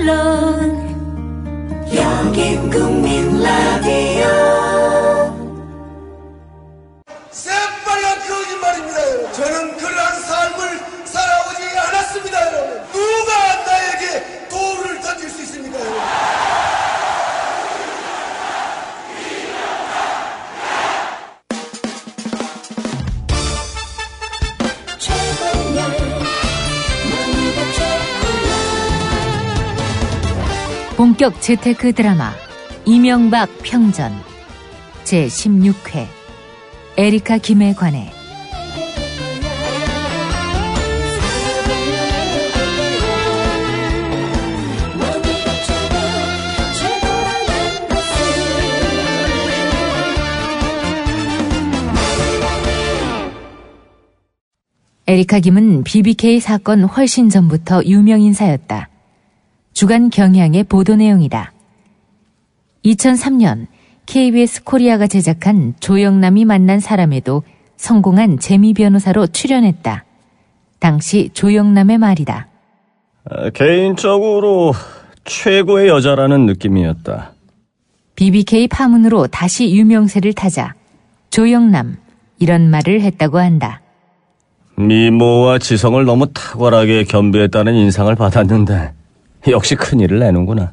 언론 여긴 국민 라디오. 새빨간 거짓말입니다, 여러분. 저는 그러한 삶을 살아오지 않았습니다, 여러분. 누가 나에게 돌을 던질 수 있습니까, 여러분? 본격 재테크 드라마 이명박 평전 제16회 에리카 김에 관해. 에리카 김은 BBK 사건 훨씬 전부터 유명 인사였다. 주간 경향의 보도 내용이다. 2003년 KBS 코리아가 제작한 조영남이 만난 사람에도 성공한 재미 변호사로 출연했다. 당시 조영남의 말이다. 개인적으로 최고의 여자라는 느낌이었다. BBK 파문으로 다시 유명세를 타자 조영남 이런 말을 했다고 한다. 미모와 지성을 너무 탁월하게 겸비했다는 인상을 받았는데 역시 큰일을 내는구나.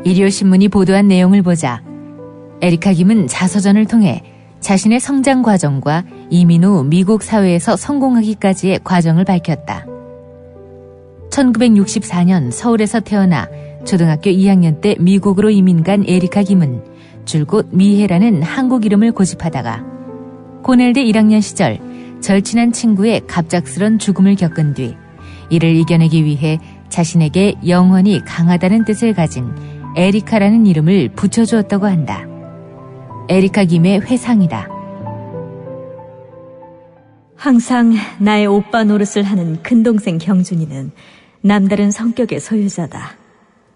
일요신문이 보도한 내용을 보자 에리카 김은 자서전을 통해 자신의 성장 과정과 이민 후 미국 사회에서 성공하기까지의 과정을 밝혔다. 1964년 서울에서 태어나 초등학교 2학년 때 미국으로 이민 간 에리카 김은 줄곧 미혜라는 한국 이름을 고집하다가 고넬대 1학년 시절 절친한 친구의 갑작스런 죽음을 겪은 뒤 이를 이겨내기 위해 자신에게 영원히 강하다는 뜻을 가진 에리카라는 이름을 붙여주었다고 한다. 에리카 김의 회상이다. 항상 나의 오빠 노릇을 하는 큰동생 경준이는 남다른 성격의 소유자다.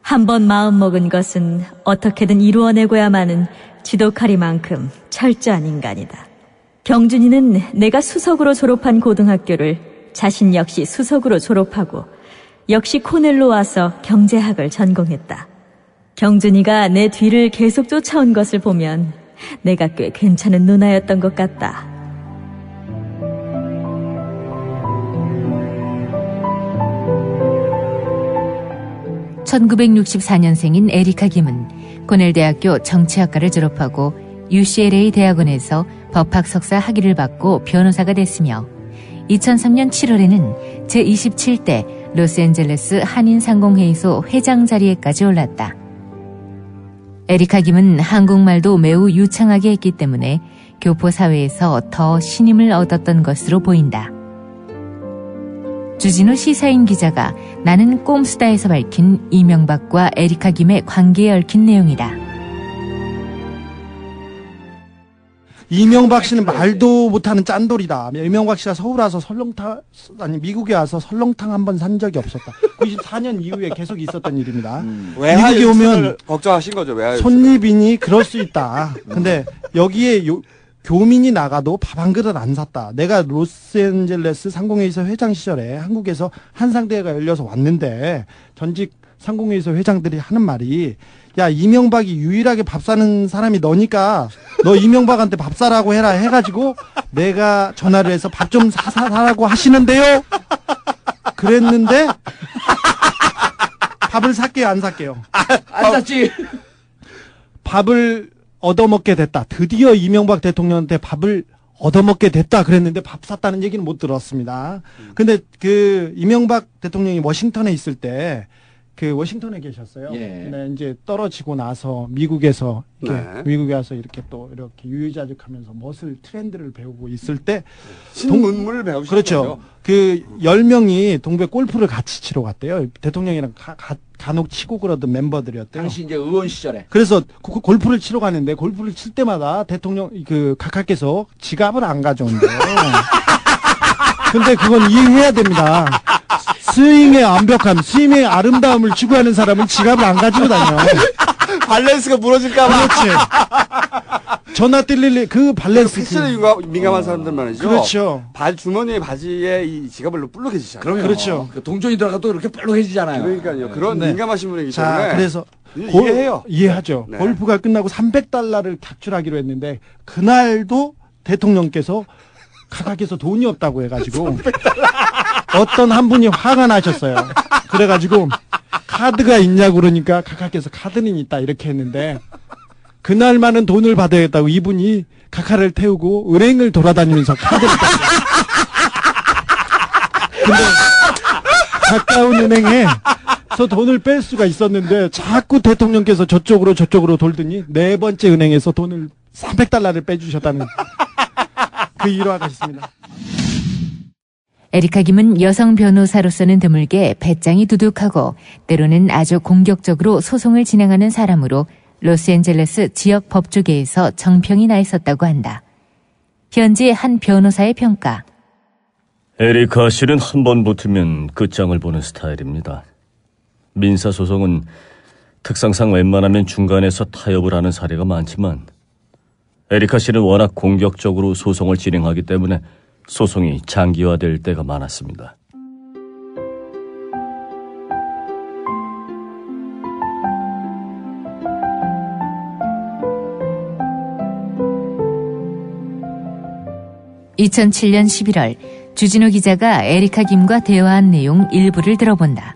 한번 마음먹은 것은 어떻게든 이루어내고야마는 지독하리만큼 철저한 인간이다. 경준이는 내가 수석으로 졸업한 고등학교를 자신 역시 수석으로 졸업하고 역시 코넬로 와서 경제학을 전공했다. 경준이가 내 뒤를 계속 쫓아온 것을 보면 내가 꽤 괜찮은 누나였던 것 같다. (1964년생인) 에리카 김은 고넬대학교 정치학과를 졸업하고 UCLA 대학원에서 법학 석사 학위를 받고 변호사가 됐으며 2003년 7월에는 제27대 로스앤젤레스 한인상공회의소 회장 자리에까지 올랐다. 에리카 김은 한국말도 매우 유창하게 했기 때문에 교포 사회에서 더 신임을 얻었던 것으로 보인다. 주진우 시사인 기자가 나는 꼼수다에서 밝힌 이명박과 에리카 김의 관계에 얽힌 내용이다. 이명박 씨는 말도 못하는 짠돌이다. 이명박 씨가 서울 와서 미국에 와서 설렁탕 한 번 산 적이 없었다. 94년 이후에 계속 있었던 일입니다. 미국에 오면 걱정하신 거죠. 손님이니 그럴 수 있다. 근데 여기에 교민이 나가도 밥 한 그릇 안 샀다. 내가 로스앤젤레스 상공회의소 회장 시절에 한국에서 한상대회가 열려서 왔는데 전직 상공회의소 회장들이 하는 말이 야, 이명박이 유일하게 밥 사는 사람이 너니까 너 이명박한테 밥 사라고 해라 해가지고 내가 전화를 해서 밥 좀 사라고 하시는데요? 그랬는데 밥을 살게요, 안 살게요? 안 샀지. 밥을 얻어먹게 됐다. 드디어 이명박 대통령한테 밥을 얻어먹게 됐다 그랬는데 밥 샀다는 얘기는 못 들었습니다. 근데 그 이명박 대통령이 워싱턴에 있을 때 그 워싱턴에 계셨어요. 예. 근데 이제 떨어지고 나서 미국에서 이렇게 네. 미국에 와서 이렇게 또 이렇게 유유자적하면서 멋을 트렌드를 배우고 있을 때 신문물을 배우신 그렇죠. 거죠. 그 10명이 동백 골프를 같이 치러 갔대요. 대통령이랑 간혹 치고 그러던 멤버들이었대요. 당시 이제 의원 시절에. 그래서 골프를 치러 가는데 골프를 칠 때마다 대통령 그 각하께서 지갑을 안 가져온대요. 근데 그건 이해해야 됩니다. 스윙의 완벽함, 스윙의 아름다움을 추구하는 사람은 지갑을 안 가지고 다녀. 밸런스가 무너질까봐. 그렇지. 전화 뜰 그 밸런스. 패션에 민감한 사람들 말이죠. 그렇죠. 발 주머니에 바지에 이 지갑을 불룩해지잖아요. 그럼요. 그렇죠. 그 동전이 들어가도 이렇게 뻘룩해지잖아요. 그러니까요. 그런 네. 민감하신 분이기 자, 때문에. 그래서 이해해요. 이해하죠. 네. 골프가 끝나고 $300를 각출하기로 했는데 그날도 대통령께서 각하께서 돈이 없다고 해가지고 어떤 한 분이 화가 나셨어요. 그래가지고 카드가 있냐고 그러니까 각하께서 카드는 있다 이렇게 했는데 그날만은 돈을 받아야겠다고 이분이 각하를 태우고 은행을 돌아다니면서 카드를 땄어요. 근데 가까운 은행에서 돈을 뺄 수가 있었는데 자꾸 대통령께서 저쪽으로 돌더니 네 번째 은행에서 돈을 $300를 빼주셨다는 그 일화가 있습니다. 에리카 김은 여성 변호사로서는 드물게 배짱이 두둑하고 때로는 아주 공격적으로 소송을 진행하는 사람으로 로스앤젤레스 지역 법조계에서 정평이 나 있었다고 한다. 현지 한 변호사의 평가. 에리카 씨는 한 번 붙으면 끝장을 보는 스타일입니다. 민사소송은 특성상 웬만하면 중간에서 타협을 하는 사례가 많지만 에리카 씨는 워낙 공격적으로 소송을 진행하기 때문에 소송이 장기화될 때가 많았습니다. (2007년 11월) 주진우 기자가 에리카 김과 대화한 내용 일부를 들어본다.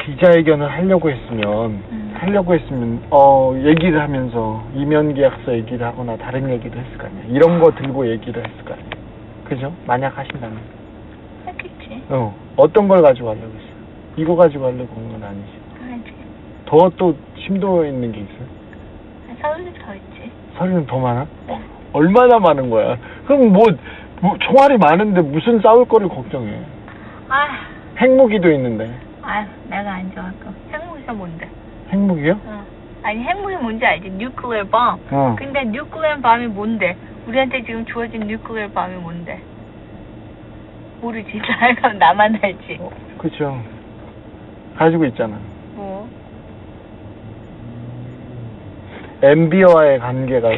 기자회견을 하려고 했으면 얘기를 하면서 이면계약서 얘기를 하거나 다른 얘기도 했을 거 아니야. 이런 거 들고 얘기를 했을 거 아니야. 그죠? 만약 하신다면. 했겠지. 어떤 걸 가지고 하려고 했어? 이거 가지고 하려고 한 건 아니지. 알지. 더 또 심도 있는 게 있어? 서울이 더 있지. 서류는 더 많아? 얼마나 많은 거야? 그럼 뭐 총알이 많은데 무슨 싸울 거를 걱정해. 핵무기도 있는데. 내가 안 좋아할 거. 핵무기가 뭔데? 핵무기요? 아니 핵무기 뭔지 알지? 뉴클리어 bomb. 근데 뉴클리어 bomb이 뭔데? 우리한테 지금 주어진 뉴클리어 bomb이 뭔데? 모르지. 나만 알지. 그렇죠. 가지고 있잖아. 뭐? MB와의 관계가.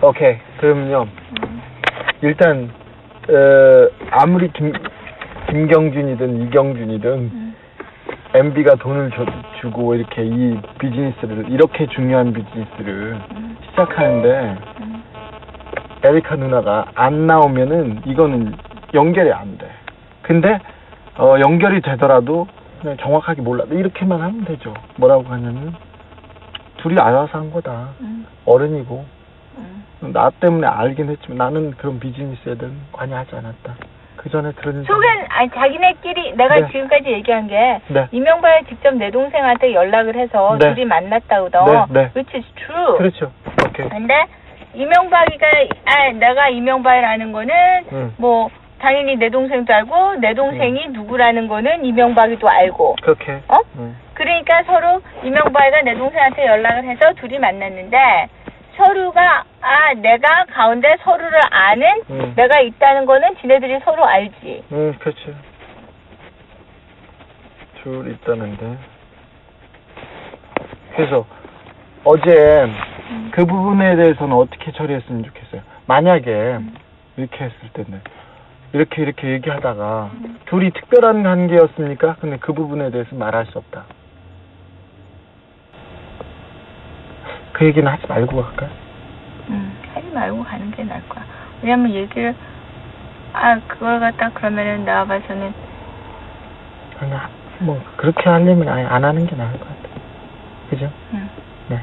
오케이. 그럼요. 일단 아무리 김경준이든 이경준이든 MB가 돈을 주고 이렇게 이 비즈니스를 이렇게 중요한 비즈니스를 시작하는데 에리카 누나가 안 나오면은 이거는 연결이 안 돼. 근데 연결이 되더라도 그냥 정확하게 몰라. 이렇게만 하면 되죠. 뭐라고 하냐면 둘이 알아서 한 거다. 어른이고 나 때문에 알긴 했지만 나는 그런 비즈니스에는 관여하지 않았다. 그 전에 들은 자기네끼리 내가 네. 지금까지 얘기한 게 네. 이명박이 직접 내 동생한테 연락을 해서 네. 둘이 만났다거든. 네. Which is true. 그렇죠. 오케이. 근데 내가 이명박이라는 거는 뭐 당연히 내 동생도 알고 내 동생이 누구라는 거는 이명박이도 알고. 그렇게. 그러니까 서로 이명박이가 내 동생한테 연락을 해서 둘이 만났는데 서로가 내가 가운데 서로를 아는 내가 있다는 거는 지네들이 서로 알지. 그렇지. 둘 있다는데. 그래서 어제 그 부분에 대해서는 어떻게 처리했으면 좋겠어요. 만약에 이렇게 했을 때는 이렇게 얘기하다가 둘이 특별한 관계였습니까? 근데 그 부분에 대해서 말할 수 없다. 그 얘기는 하지 말고 갈까요? 하지 말고 가는 게 나을 거야. 왜냐면 얘기를 그걸 갖다 그러면은 내가 봐서는 그냥 뭐 그렇게 하려면 아예 안 하는 게 나을 것 같아. 그죠? 네.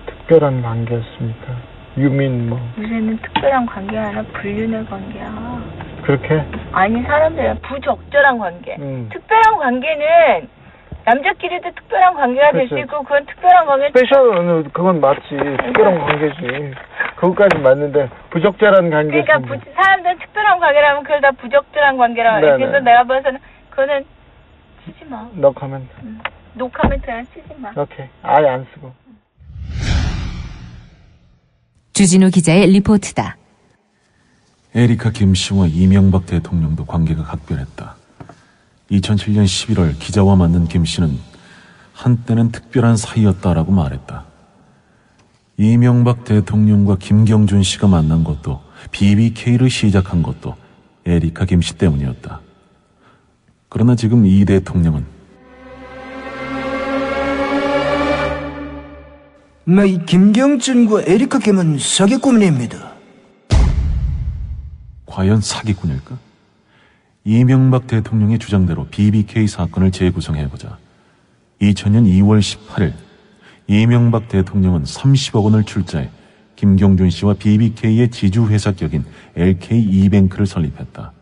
특별한 관계였습니까? 유민 뭐. 요새는 특별한 관계가 아니라 불륜의 관계야. 그렇게? 아니 사람들이 부적절한 관계. 특별한 관계는 남자끼리도 특별한 관계가 될 수 있고 그건 특별한 관계. 스페셜 그건 맞지. 특별한 관계지. 그것까지 맞는데 부적절한 관계. 그러니까 사람들은 특별한 관계라면 그걸 다 부적절한 관계라고 해. 그래서 내가 봐서는 그거는 치지 마. 노 코멘트. 노 코멘트는 치지 마. 오케이. 아예 안 쓰고. 주진우 기자의 리포트다. 에리카 김 씨와 이명박 대통령도 관계가 각별했다. 2007년 11월 기자와 만난 김 씨는 한때는 특별한 사이였다라고 말했다. 이명박 대통령과 김경준 씨가 만난 것도 BBK를 시작한 것도 에리카 김 씨 때문이었다. 그러나 지금 이 대통령은 이 김경준과 에리카 김은 사기꾼입니다. 과연 사기꾼일까? 이명박 대통령의 주장대로 BBK 사건을 재구성해보자. 2000년 2월 18일 이명박 대통령은 30억 원을 출자해 김경준 씨와 BBK의 지주회사 격인 LKE뱅크를 설립했다.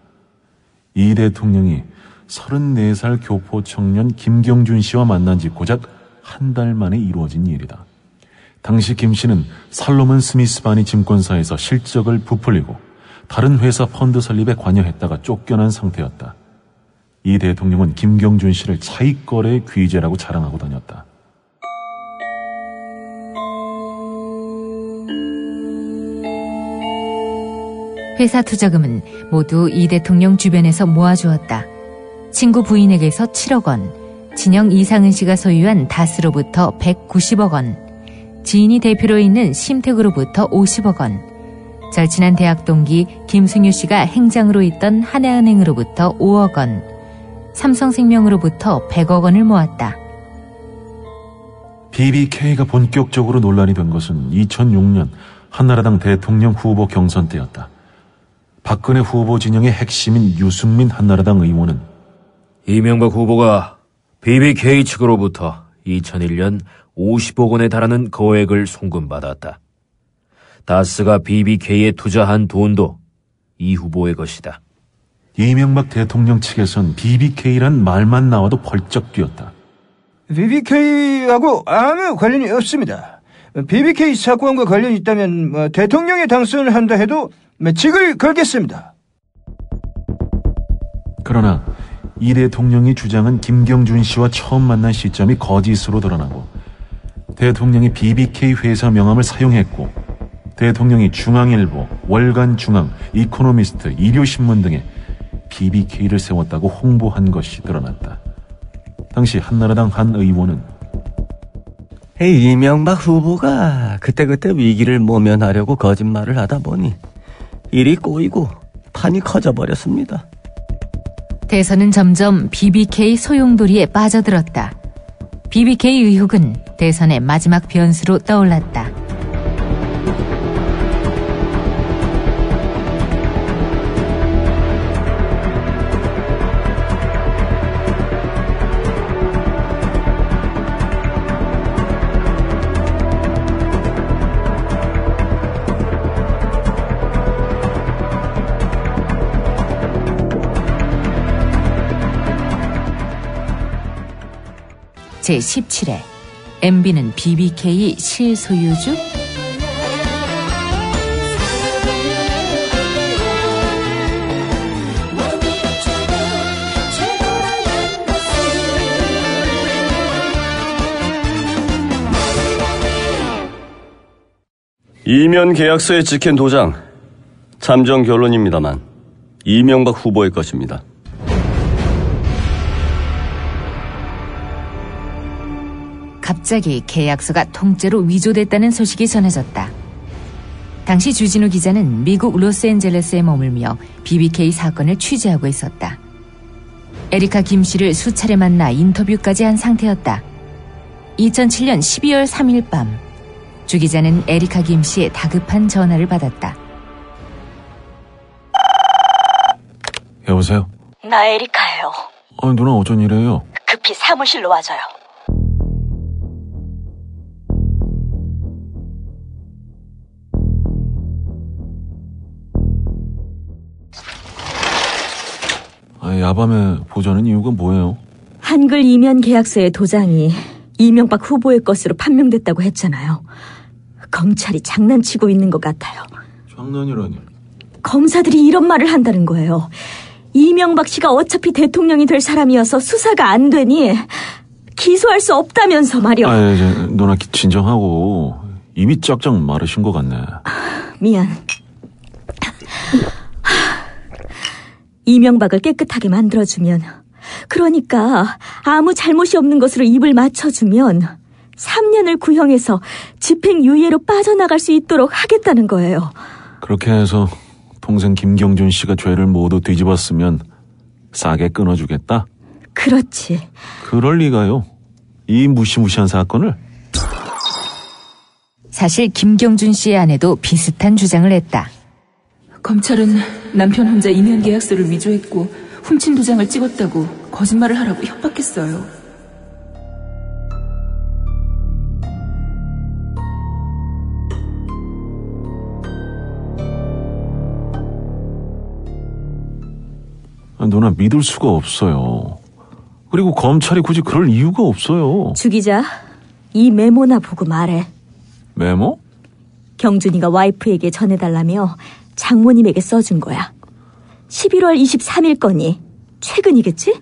이 대통령이 34살 교포 청년 김경준 씨와 만난 지 고작 한 달 만에 이루어진 일이다. 당시 김 씨는 살로몬 스미스 바니 증권사에서 실적을 부풀리고 다른 회사 펀드 설립에 관여했다가 쫓겨난 상태였다. 이 대통령은 김경준 씨를 차익거래 귀재라고 자랑하고 다녔다. 회사 투자금은 모두 이 대통령 주변에서 모아주었다. 친구 부인에게서 7억 원, 진영 이상은 씨가 소유한 다스로부터 190억 원, 지인이 대표로 있는 심택으로부터 50억 원, 절친한 대학 동기 김승유 씨가 행장으로 있던 하나은행으로부터 5억 원, 삼성생명으로부터 100억 원을 모았다. BBK가 본격적으로 논란이 된 것은 2006년 한나라당 대통령 후보 경선 때였다. 박근혜 후보 진영의 핵심인 유승민 한나라당 의원은 이명박 후보가 BBK 측으로부터 2001년 50억 원에 달하는 거액을 송금받았다. 다스가 BBK에 투자한 돈도 이 후보의 것이다. 이명박 대통령 측에선 BBK란 말만 나와도 벌쩍 뛰었다. BBK하고 아무 관련이 없습니다. BBK 사건과 관련이 있다면 대통령이 당선을 한다 해도 직을 걸겠습니다. 그러나 이 대통령이 주장한 김경준 씨와 처음 만난 시점이 거짓으로 드러나고 대통령이 BBK 회사 명함을 사용했고 대통령이 중앙일보, 월간중앙, 이코노미스트, 일요신문 등에 BBK를 세웠다고 홍보한 것이 드러났다. 당시 한나라당 한 의원은 이명박 후보가 그때그때 위기를 모면하려고 거짓말을 하다 보니 일이 꼬이고 판이 커져버렸습니다. 대선은 점점 BBK 소용돌이에 빠져들었다. BBK 의혹은 대선의 마지막 변수로 떠올랐다. 제17회 MB는 BBK 실소유주? 이면 계약서에 찍힌 도장, 잠정 결론입니다만 이명박 후보의 것입니다. 갑자기 계약서가 통째로 위조됐다는 소식이 전해졌다. 당시 주진우 기자는 미국 로스앤젤레스에 머물며 BBK 사건을 취재하고 있었다. 에리카 김 씨를 수차례 만나 인터뷰까지 한 상태였다. 2007년 12월 3일 밤, 주 기자는 에리카 김 씨의 다급한 전화를 받았다. 여보세요? 나 에리카예요. 누나 어쩐 일이에요? 급히 사무실로 와줘요. 야밤에 보자는 이유가 뭐예요? 한글 이면 계약서의 도장이 이명박 후보의 것으로 판명됐다고 했잖아요. 검찰이 장난치고 있는 것 같아요. 장난이라니. 검사들이 이런 말을 한다는 거예요. 이명박 씨가 어차피 대통령이 될 사람이어서 수사가 안 되니 기소할 수 없다면서 말이야. 이제 누나 진정하고 입이 쫙쫙 마르신 것 같네. 미안. 이명박을 깨끗하게 만들어주면 그러니까 아무 잘못이 없는 것으로 입을 맞춰주면 3년을 구형해서 집행유예로 빠져나갈 수 있도록 하겠다는 거예요. 그렇게 해서 동생 김경준 씨가 죄를 모두 뒤집었으면 싸게 끊어주겠다? 그렇지. 그럴 리가요. 이 무시무시한 사건을. 사실 김경준 씨의 아내도 비슷한 주장을 했다. 검찰은 남편 혼자 이면 계약서를 위조했고 훔친 도장을 찍었다고 거짓말을 하라고 협박했어요. 누나, 믿을 수가 없어요. 그리고 검찰이 굳이 그럴 이유가 없어요. 주 기자, 이 메모나 보고 말해. 메모? 경준이가 와이프에게 전해달라며 장모님에게 써준 거야. 11월 23일 거니 최근이겠지?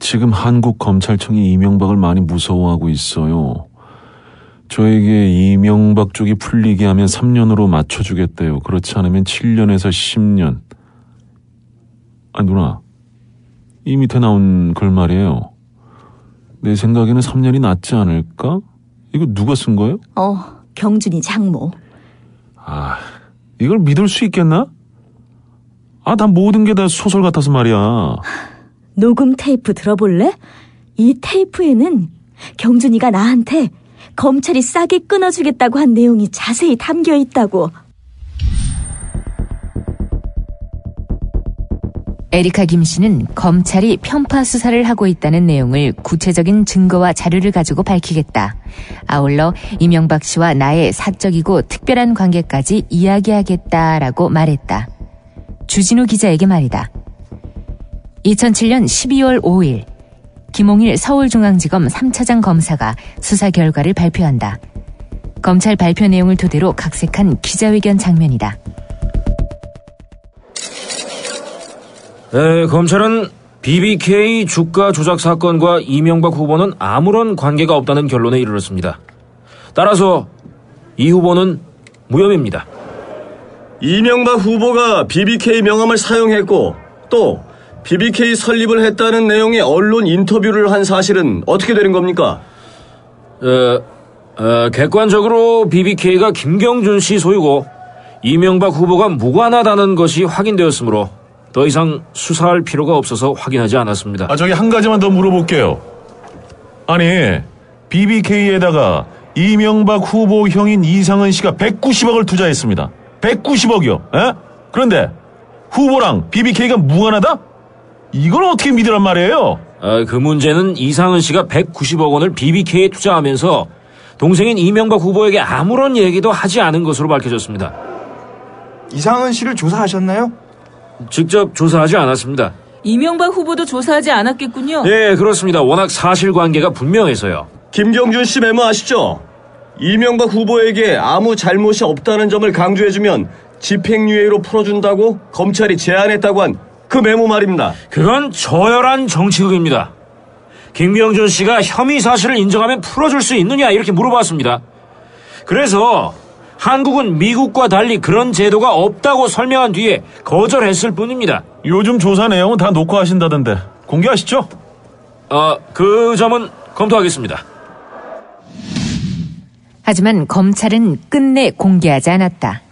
지금 한국 검찰청이 이명박을 많이 무서워하고 있어요. 저에게 이명박 쪽이 풀리게 하면 3년으로 맞춰주겠대요. 그렇지 않으면 7년에서 10년. 아, 누나, 이 밑에 나온 글 말이에요. 내 생각에는 3년이 낫지 않을까? 이거 누가 쓴 거예요? 경준이 장모. 아, 이걸 믿을 수 있겠나? 아, 난 모든 게 다 소설 같아서 말이야. 녹음 테이프 들어볼래? 이 테이프에는 경준이가 나한테 검찰이 싸게 끊어주겠다고 한 내용이 자세히 담겨 있다고. 에리카 김 씨는 검찰이 편파 수사를 하고 있다는 내용을 구체적인 증거와 자료를 가지고 밝히겠다. 아울러 이명박 씨와 나의 사적이고 특별한 관계까지 이야기하겠다라고 말했다. 주진우 기자에게 말이다. 2007년 12월 5일 김홍일 서울중앙지검 3차장 검사가 수사 결과를 발표한다. 검찰 발표 내용을 토대로 각색한 기자회견 장면이다. 검찰은 BBK 주가 조작 사건과 이명박 후보는 아무런 관계가 없다는 결론에 이르렀습니다. 따라서 이 후보는 무혐의입니다. 이명박 후보가 BBK 명함을 사용했고 또 BBK 설립을 했다는 내용의 언론 인터뷰를 한 사실은 어떻게 되는 겁니까? 객관적으로 BBK가 김경준 씨 소유고 이명박 후보가 무관하다는 것이 확인되었으므로 더 이상 수사할 필요가 없어서 확인하지 않았습니다. 저기 한 가지만 더 물어볼게요. 아니, BBK에다가 이명박 후보 형인 이상은 씨가 190억을 투자했습니다. 190억이요. 에? 그런데 후보랑 BBK가 무관하다? 이걸 어떻게 믿으란 말이에요? 그 문제는 이상은 씨가 190억 원을 BBK에 투자하면서 동생인 이명박 후보에게 아무런 얘기도 하지 않은 것으로 밝혀졌습니다. 이상은 씨를 조사하셨나요? 직접 조사하지 않았습니다. 이명박 후보도 조사하지 않았겠군요. 네, 그렇습니다. 워낙 사실관계가 분명해서요. 김경준 씨 메모 아시죠? 이명박 후보에게 아무 잘못이 없다는 점을 강조해주면 집행유예로 풀어준다고 검찰이 제안했다고 한 그 메모 말입니다. 그건 저열한 정치극입니다. 김경준 씨가 혐의 사실을 인정하면 풀어줄 수 있느냐 이렇게 물어봤습니다. 그래서 한국은 미국과 달리 그런 제도가 없다고 설명한 뒤에 거절했을 뿐입니다. 요즘 조사 내용은 다 녹화하신다던데 공개하시죠? 그 점은 검토하겠습니다. 하지만 검찰은 끝내 공개하지 않았다.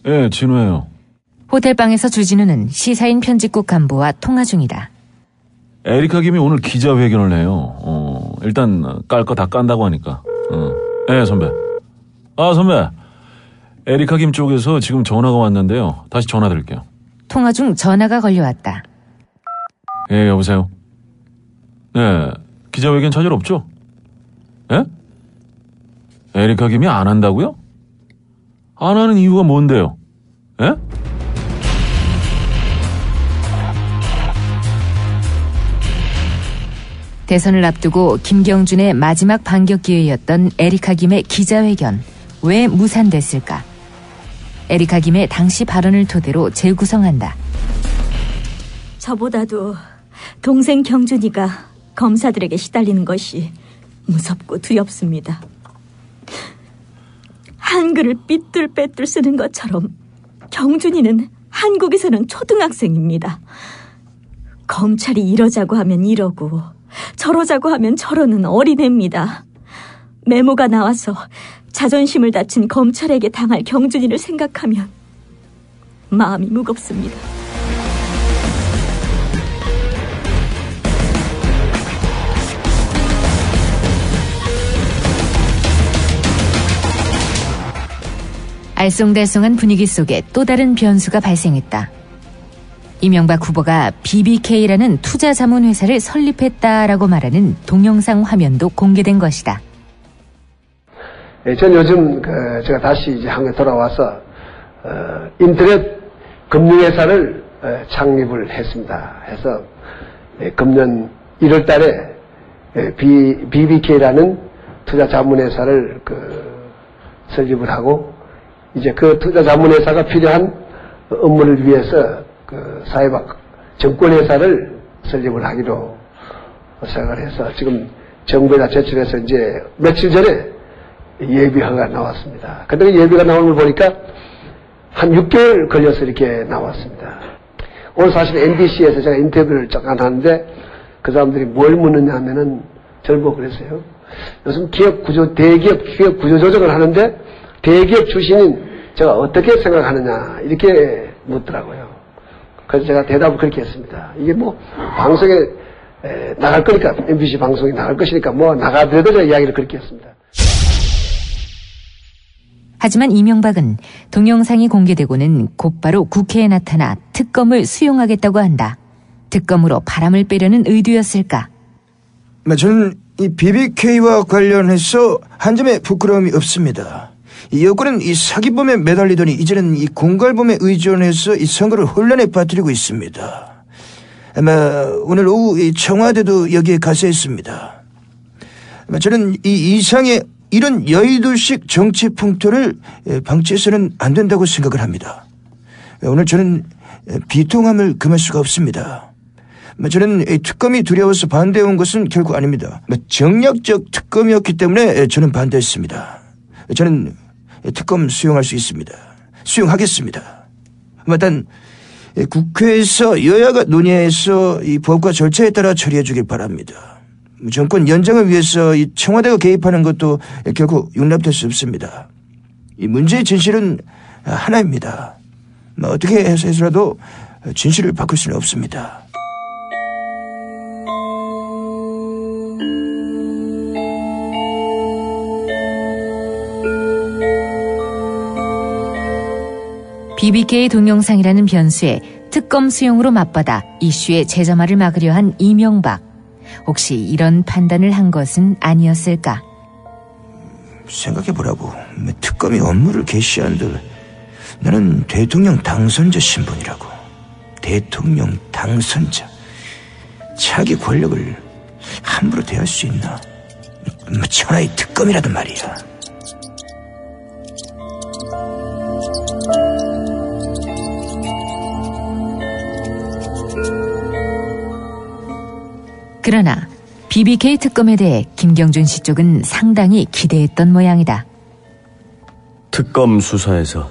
예, 진우예요. 호텔방에서 주진우는 시사인 편집국 간부와 통화 중이다. 에리카 김이 오늘 기자회견을 해요. 일단 깔 거 다 깐다고 하니까. 예, 선배. 선배. 에리카 김 쪽에서 지금 전화가 왔는데요. 다시 전화 드릴게요. 통화 중 전화가 걸려왔다. 예, 여보세요. 네, 기자회견 차질 없죠? 예? 에리카 김이 안 한다고요? 안 하는 이유가 뭔데요? 예? 대선을 앞두고 김경준의 마지막 반격 기회였던 에리카 김의 기자회견. 왜 무산됐을까? 에리카 김의 당시 발언을 토대로 재구성한다. 저보다도 동생 경준이가 검사들에게 시달리는 것이 무섭고 두렵습니다. 한글을 삐뚤빼뚤 쓰는 것처럼 경준이는 한국에서는 초등학생입니다. 검찰이 이러자고 하면 이러고 저러자고 하면 저러는 어린애입니다. 메모가 나와서 자존심을 다친 검찰에게 당할 경준이를 생각하면 마음이 무겁습니다. 알쏭달쏭한 분위기 속에 또 다른 변수가 발생했다. 이명박 후보가 BBK라는 투자자문회사를 설립했다라고 말하는 동영상 화면도 공개된 것이다. 전 요즘 제가 다시 이제 한국에 돌아와서 인터넷 금융회사를 창립을 했습니다. 해서 금년 1월 달에 BBK라는 투자자문회사를 설립을 하고 이제 그 투자자문회사가 필요한 업무를 위해서 사회박 정권회사를 설립을 하기로 생각을 해서 지금 정부에다 제출해서 이제 며칠 전에 예비허가가 나왔습니다. 근데 그 예비가 나오는 걸 보니까 한 6개월 걸려서 이렇게 나왔습니다. 오늘 사실 MBC에서 제가 인터뷰를 잠깐 하는데 그 사람들이 뭘 묻느냐 하면은 저를 보고 그랬어요. 요즘 대기업 구조 조정을 하는데 대기업 출신인 제가 어떻게 생각하느냐 이렇게 묻더라고요. 그래서 제가 대답을 그렇게 했습니다. 이게 뭐 방송에 나갈 거니까 MBC 방송에 나갈 것이니까 뭐 나가더라도 제가 이야기를 그렇게 했습니다. 하지만 이명박은 동영상이 공개되고는 곧바로 국회에 나타나 특검을 수용하겠다고 한다. 특검으로 바람을 빼려는 의도였을까? 저는 이 BBK와 관련해서 한 점의 부끄러움이 없습니다. 이 여권은 이 사기범에 매달리더니 이제는 이 공갈범에 의존해서 이 선거를 혼란에 빠뜨리고 있습니다. 아마 오늘 오후 이 청와대도 여기에 가세했습니다. 저는 이 이상의 이런 여의도식 정치 풍토를 방치해서는 안 된다고 생각을 합니다. 오늘 저는 비통함을 금할 수가 없습니다. 저는 특검이 두려워서 반대해온 것은 결코 아닙니다. 정략적 특검이었기 때문에 저는 반대했습니다. 저는 특검 수용할 수 있습니다. 수용하겠습니다. 단 국회에서 여야가 논의해서 이 법과 절차에 따라 처리해 주길 바랍니다. 정권 연장을 위해서 이 청와대가 개입하는 것도 결코 용납될 수 없습니다. 이 문제의 진실은 하나입니다. 어떻게 해서라도 진실을 바꿀 수는 없습니다. BBK 동영상이라는 변수에 특검 수용으로 맞받아 이슈의 재점화를 막으려 한 이명박. 혹시 이런 판단을 한 것은 아니었을까? 생각해보라고. 특검이 업무를 개시한들 나는 대통령 당선자 신분이라고. 대통령 당선자. 자기 권력을 함부로 대할 수 있나? 천하의 특검이라도 말이야. 그러나 BBK 특검에 대해 김경준 씨 쪽은 상당히 기대했던 모양이다. 특검 수사에서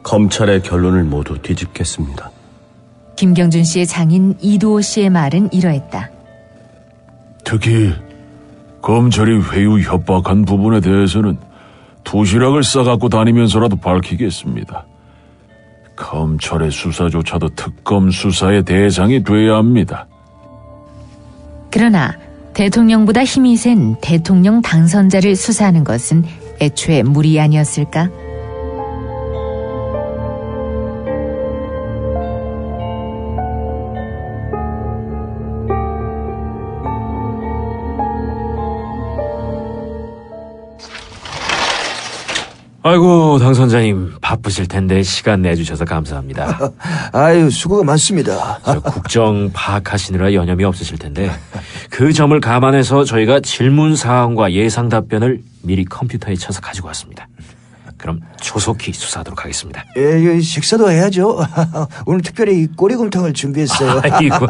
검찰의 결론을 모두 뒤집겠습니다. 김경준 씨의 장인 이도호 씨의 말은 이러했다. 특히 검찰이 회유 협박한 부분에 대해서는 도시락을 싸갖고 다니면서라도 밝히겠습니다. 검찰의 수사조차도 특검 수사의 대상이 돼야 합니다. 그러나 대통령보다 힘이 센 대통령 당선자를 수사하는 것은 애초에 무리 아니었을까? 아이고, 당선자님 바쁘실 텐데 시간 내주셔서 감사합니다. 아유, 수고가 많습니다. 국정 파악하시느라 여념이 없으실 텐데 그 점을 감안해서 저희가 질문 사항과 예상 답변을 미리 컴퓨터에 쳐서 가지고 왔습니다. 그럼 조속히 수사하도록 하겠습니다. 예, 식사도 해야죠. 오늘 특별히 꼬리곰탕을 준비했어요. 아이고.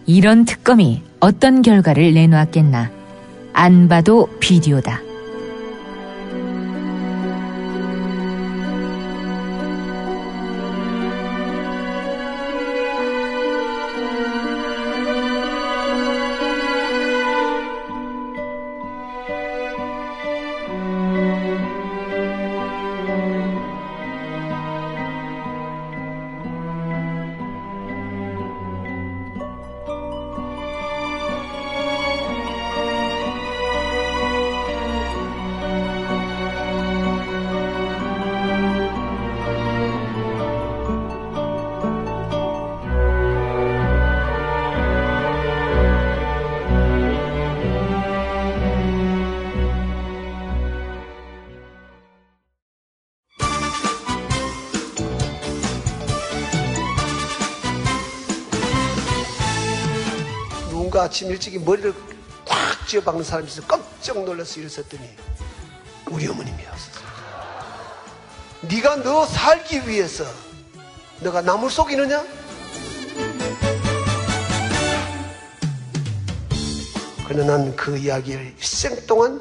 이런 특검이 어떤 결과를 내놓았겠나. 안 봐도 비디오다. 누군가 아침 일찍이 머리를 꽉 쥐어박는 사람이 있어서 깜짝 놀라서 일어섰더니 우리 어머님이었어. 네가 너 살기 위해서 너가 남을 속이느냐? 그러나 난 그 이야기를 일생 동안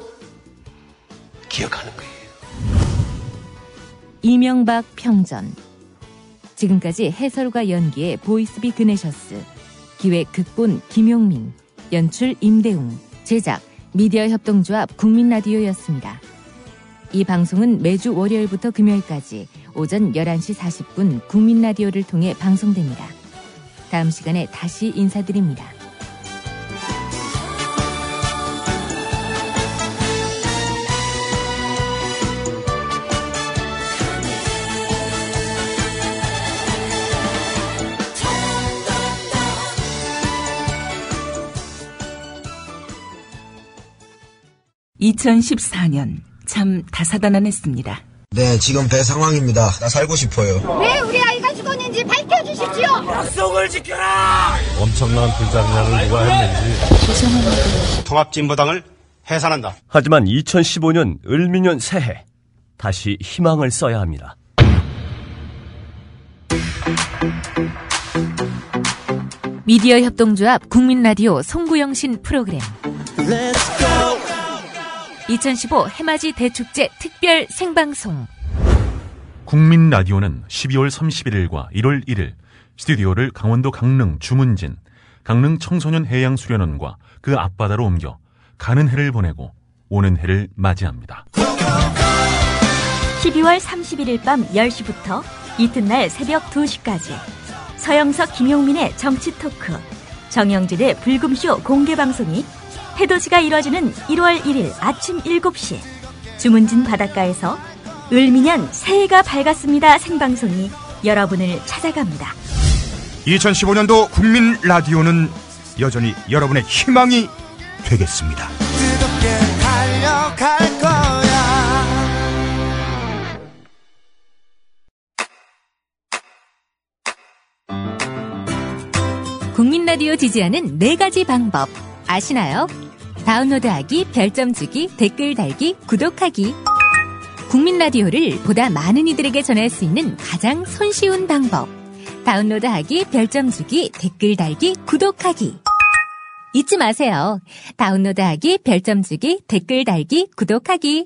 기억하는 거예요. 이명박 평전. 지금까지 해설과 연기의 보이스비 그네셔스, 기획 극본 김용민, 연출 임대웅, 제작 미디어협동조합 국민라디오였습니다. 이 방송은 매주 월요일부터 금요일까지 오전 11시 40분 국민라디오를 통해 방송됩니다. 다음 시간에 다시 인사드립니다. (2014년) 참 다사다난했습니다. 네, 지금 배 상황입니다. 나 살고 싶어요. 왜 우리 아이가 죽었는지 밝혀주십시오. 약속을 지켜라. 엄청난 불장난을 누가 했는지. 죄송합니다. 통합진보당을 해산한다. 하지만 2015년 을미년 새해 다시 희망을 써야 합니다. 미디어협동조합 국민라디오 송구영신 프로그램 2015 해맞이 대축제 특별 생방송. 국민 라디오는 12월 31일과 1월 1일 스튜디오를 강원도 강릉 주문진, 강릉 청소년 해양수련원과 그 앞바다로 옮겨 가는 해를 보내고 오는 해를 맞이합니다. 12월 31일 밤 10시부터 이튿날 새벽 2시까지 서영석 김용민의 정치 토크, 정영진의 불금쇼 공개방송이 해돋이가 이뤄지는 1월 1일 아침 7시 주문진 바닷가에서 을미년 새해가 밝았습니다 생방송이 여러분을 찾아갑니다. 2015년도 국민 라디오는 여전히 여러분의 희망이 되겠습니다. 뜨겁게 달려갈 거야. 국민라디오 지지하는 4가지 방법 아시나요? 다운로드하기, 별점 주기, 댓글 달기, 구독하기. 국민라디오를 보다 많은 이들에게 전할 수 있는 가장 손쉬운 방법. 다운로드하기, 별점 주기, 댓글 달기, 구독하기. 잊지 마세요. 다운로드하기, 별점 주기, 댓글 달기, 구독하기.